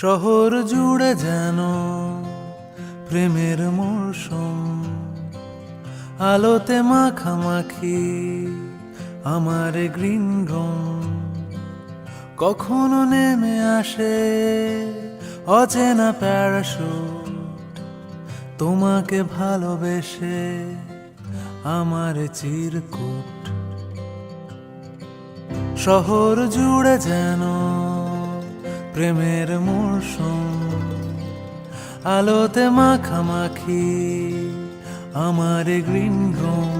শহর জুড়ে যেন প্রেমের মরশুম, আলোতে মাখামাখি আমার গ্রিন রুম। কখনো নেমে আসে অচেনা প্যারাশুট, তোমাকে ভালোবেসে আমার চিরকুট। শহর জুড়ে যেন প্রেমের মরশুম, আলোতে মাখামাখি আমার গ্রিন রুম।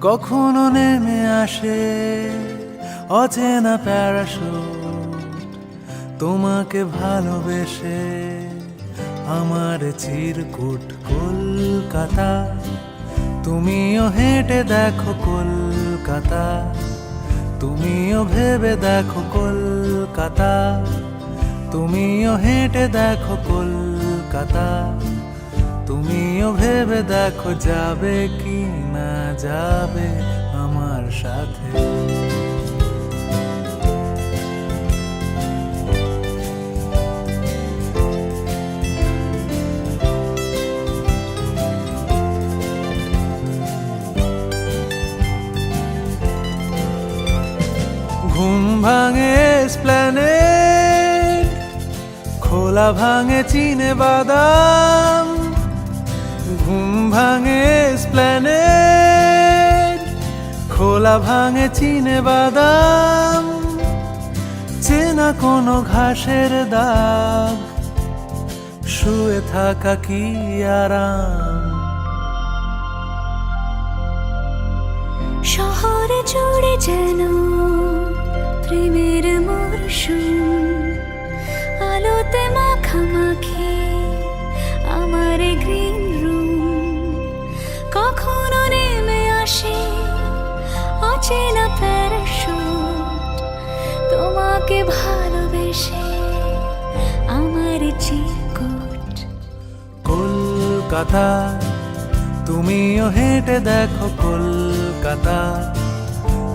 কখনো নেমে আসে অচেনা প্যারাশুট, তোমাকে ভালোবেসে আমার চিরকুট। কলকাতা, তুমিও হেঁটে দেখো কলকাতা, তুমিও ভেবে দেখো কলকাতা, তুমিও হেঁটে দেখো কলকাতা, তুমিও ভেবে দেখো যাবে কি না যাবে আমার সাথে। ঘুম ভাঙে এসপ্ল্যানেড, খোলা ভাঙে চিনে বাদাম। ঘুম ভাঙে এসপ্ল্যানেড, খোলা ভাঙে চিনে বাদাম। চেনা কোনো ঘাসের দাগ, শুয়ে থাকা কি আরাম। শহরে জুড়ে যেন প্রেমের মরশুম, আলোতে মাখামাখি আমার গ্রিন রুম। কখনো নেমে আসে অচেনা প্যারাশুট, তোমাকে ভালোবেসে আমার চিরকুট। কলকাতা, তুমিও হেঁটে দেখো কলকাতা,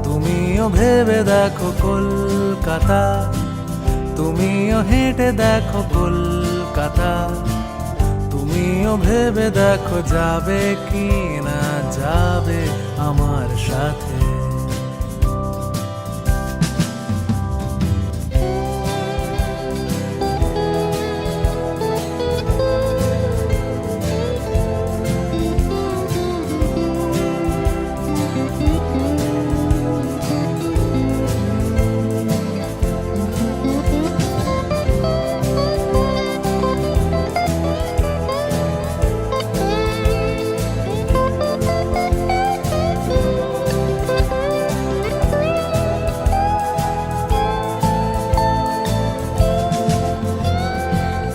তুমিও ভেবে দেখো কলকাতা, তুমিও হেঁটে দেখো কলকাতা, তুমিও ভেবে দেখো যাবে কি না যাবে আমার সাথে।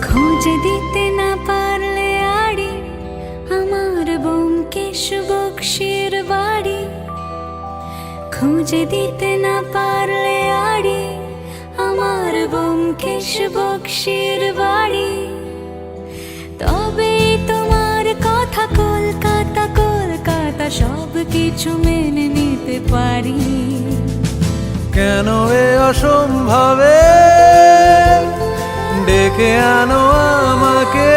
খুঁজে দিতে না পারলে আড়ি আমার ব্যোমকেশ বক্সির বাড়ি। খুঁজে দিতে না পারলে আড়ি আমার ব্যোমকেশ বক্সির বাড়ি। তবে তোমার কথা কলকাতা কলকাতা সব কিছু মেনে নিতে পারি। কেন এ অসম্ভবে ডেকে আনো আমাকে,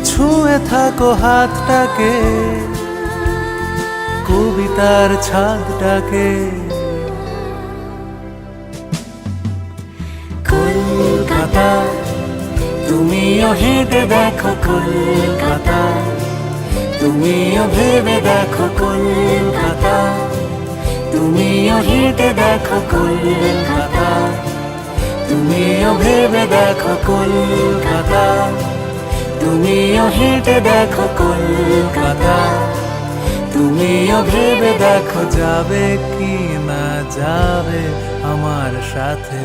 ছুঁয়ে থাকো হাতটাকে, কবিতার ছাদটাকে। কলকাতা, তুমিও হেঁটে দেখো কলকাতা, তুমিও ভেবে দেখো কলকাতা, তুমিও হেঁটে দেখো কলকাতা, তুমিও ভেবে দেখো কলকাতা, তুমিও হেঁটে দেখো কলকাতা, তুমিও ভেবে দেখো যাবে কি না যাবে আমার সাথে।